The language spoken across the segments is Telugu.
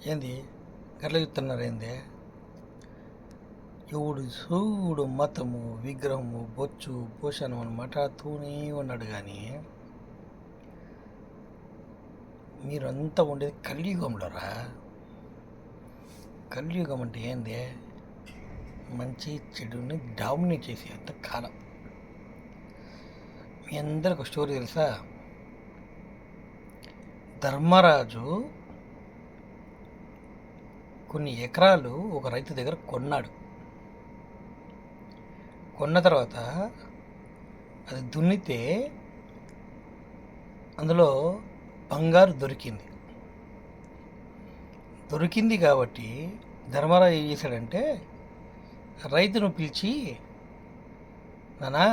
ఏంది గట్ల చెప్తున్నారు ఏంది? ఎవడు చూడు మతము విగ్రహము బొచ్చు భూషణం అని మాట్లాడుతూనే ఉన్నాడు. కానీ మీరంతా ఉండేది కలియుగంలోరా. కలియుగం అంటే ఏంది? మంచి చెడుని డామినేట్ చేసే అంత కాలం. మీ అందరికి ఒక స్టోరీ తెలుసా? ధర్మరాజు కొన్ని ఎకరాలు ఒక రైతు దగ్గర కొన్నాడు. కొన్న తర్వాత అది దున్నితే అందులో బంగారు దొరికింది కాబట్టి ధర్మరాజు ఏం చేశాడంటే రైతును పిలిచి, నానా,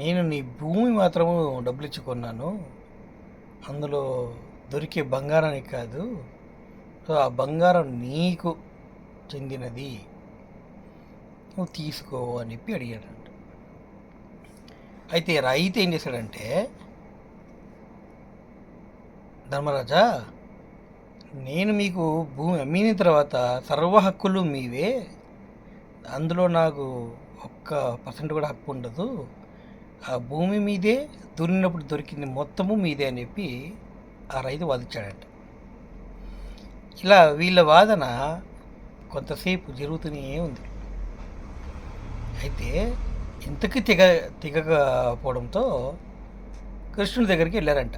నేను నీ భూమి మాత్రము డబ్బులు ఇచ్చి కొన్నాను, అందులో దొరికే బంగారానికి కాదు, సో ఆ బంగారం నీకు చెందినది, నువ్వు తీసుకో అని చెప్పి అడిగాడంట. అయితే రైతు ఏం చేశాడంటే, ధర్మరాజా, నేను మీకు భూమి అమ్మిన తర్వాత సర్వ హక్కులు మీవే, అందులో నాకు 1% కూడా హక్కు ఉండదు, ఆ భూమి మీదే, దున్నినప్పుడు దొరికింది మొత్తము మీదే అని చెప్పి ఆ రైతు వాదించాడంట. ఇలా వీళ్ళ వాదన కొంతసేపు జరుగుతూనే ఉంది. అయితే ఇంతకీ తెగకపోవడంతో కృష్ణుడి దగ్గరికి వెళ్ళారంట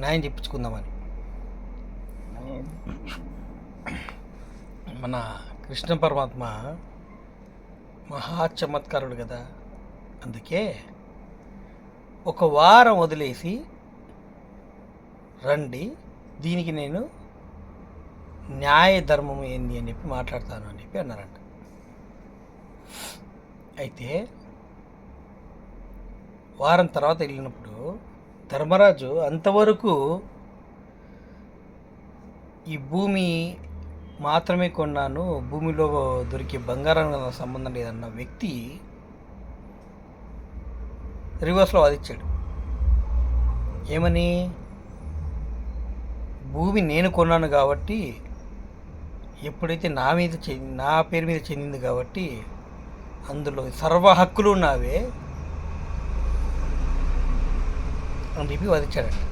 న్యాయం చెప్పించుకుందామని. మన కృష్ణ పరమాత్మ మహా చమత్కారుడు కదా, అందుకే ఒక వారం వదిలేసి రండి, దీనికి నేను న్యాయ ధర్మం ఏంది అని చెప్పి మాట్లాడతాను అని చెప్పి అన్నారంట. అయితే వారం తర్వాత వెళ్ళినప్పుడు ధర్మరాజు అంతవరకు ఈ భూమి మాత్రమే కొన్నాను, భూమిలో దొరికే బంగారం సంబంధం లేదన్న వ్యక్తి రివర్స్లో వాదించాడు. ఏమని? భూమి నేను కొన్నాను కాబట్టి, ఎప్పుడైతే నా పేరు మీద చెందింది కాబట్టి అందులో సర్వ హక్కులు నావే అని చెప్పి వాదించాడంట.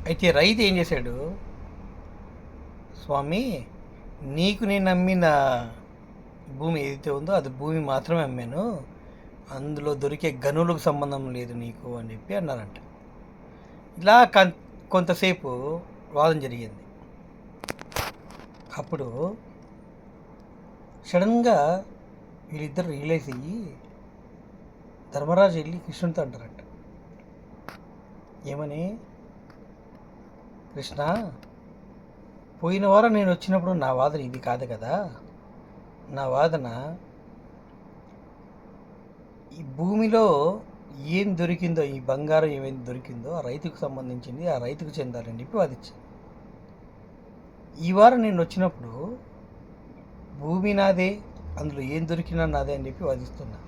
అయితే రైతు ఏం చేశాడు, స్వామి, నీకు నేను అమ్మిన భూమి ఏదైతే ఉందో అది భూమి మాత్రమే అమ్మాను, అందులో దొరికే గనులకు సంబంధం లేదు నీకు అని చెప్పి అన్నారంట. ఇలా కొంతసేపు వాదన జరిగింది. అప్పుడు సడన్గా వీళ్ళిద్దరు రియలైజ్ అయ్యి ధర్మరాజు వెళ్ళి కృష్ణుడితో అంటారంట, ఏమని? కృష్ణ, పోయిన వారం నేను వచ్చినప్పుడు నా వాదన ఇది కాదు కదా. నా వాదన ఈ భూమిలో ఏం దొరికిందో, ఈ బంగారం ఏమైంది దొరికిందో ఆ రైతుకు సంబంధించింది, ఆ రైతుకు చెందాలని చెప్పి వాదించింది. ఈ వారం నేను వచ్చినప్పుడు భూమి నాదే, అందులో ఏం దొరికినా నాదే అని చెప్పి వాదిస్తున్నా.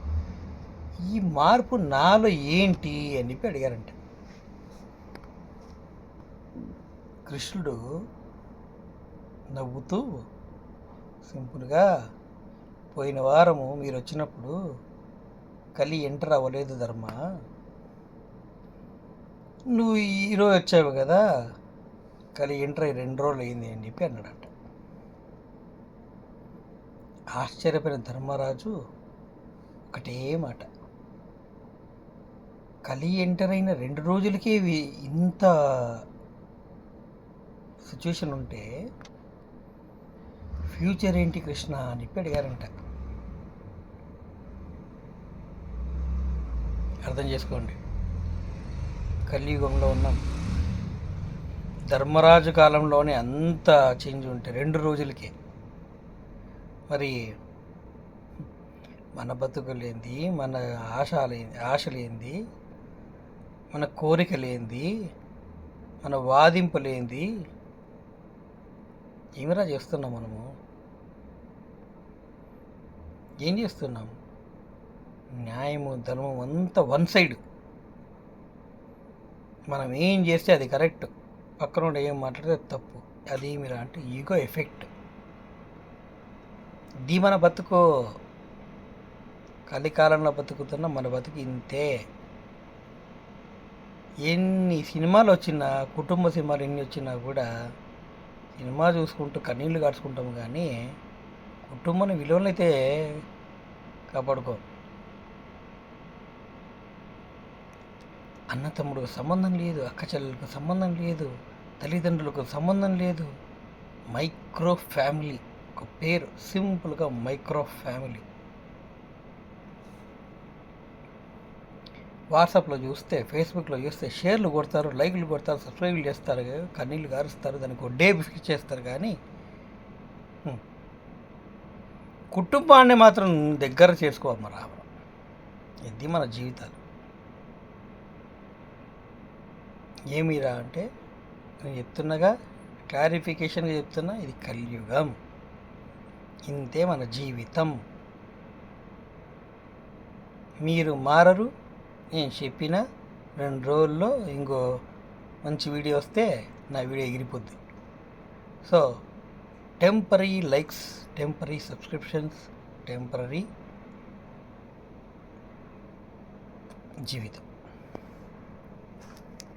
ఈ మార్పు నాలో ఏంటి అని చెప్పి అడిగారంట. కృష్ణుడు నవ్వుతూ సింపుల్గా, పోయిన వారము మీరు వచ్చినప్పుడు కలి ఎంటర్ అవ్వలేదు ధర్మ, నువ్వు ఈరోజు వచ్చావు కదా, కలి ఎంటర్ అయ్యి 2 రోజులు అయింది అని చెప్పి అన్నాడంట. ఆశ్చర్యపోయిన ధర్మరాజు ఒకటే మాట, కలి ఎంటర్ అయిన 2 రోజులకే ఇంత సిచ్యువేషన్ ఉంటే ఫ్యూచర్ ఏంటి కృష్ణ అని చెప్పి అడిగారంట. అర్థం చేసుకోండి, కలియుగంలో ఉన్నాం. ధర్మరాజు కాలంలోనే అంత చేంజ్ ఉంటే 2 రోజులకే, మరి మన బతుకులేంది, మన ఆశలేంది, మన కోరికలేంది, మన వాదింపులేంది, ఏమిరా చేస్తున్నాం మనము? ఏం చేస్తున్నాం? న్యాయము ధర్మం అంతా వన్ సైడ్. మనం ఏం చేస్తే అది కరెక్ట్, పక్కన ఏం మాట్లాడితే తప్పు. అదేమిరా అంటే ఈగో ఎఫెక్ట్. ఇది మన బతుకు. కలికాలంలో బతుకుతున్న మన బతుకు ఇంతే. ఎన్ని సినిమాలు వచ్చినా, కుటుంబ సినిమాలు ఎన్ని వచ్చినా కూడా సినిమా చూసుకుంటూ కన్నీళ్ళు కాచుకుంటాము, కానీ కుటుంబం విలువలు అయితే కాపాడుకో. అన్న తమ్ముడికి సంబంధం లేదు, అక్క చెల్లెలకు సంబంధం లేదు, తల్లిదండ్రులకు సంబంధం లేదు. మైక్రో ఫ్యామిలీ, ఒక పేరు సింపుల్గా మైక్రో ఫ్యామిలీ. వాట్సాప్లో చూస్తే, ఫేస్బుక్లో చూస్తే షేర్లు కొడతారు, లైక్లు కొడతారు, సబ్స్క్రైబ్లు చేస్తారు, కన్నీళ్ళు గారుస్తారు, దానికి ఒక డే ఫిక్స్ చేస్తారు, కానీ కుటుంబాన్ని మాత్రం దగ్గర చేసుకోవాలి రావడం. ఇది మన జీవితాలు. ఏమిరా అంటే నేను చెప్తున్నాగా, క్లారిఫికేషన్గా చెప్తున్నా, ఇది కలియుగం. ఇంతే మన జీవితం. మీరు మారరు. నేను చెప్పిన 2 రోజుల్లో ఇంకో మంచి వీడియో వస్తే నా వీడియో ఎగిరిపోద్ది. So temporary likes, temporary subscriptions, temporary జీవితం.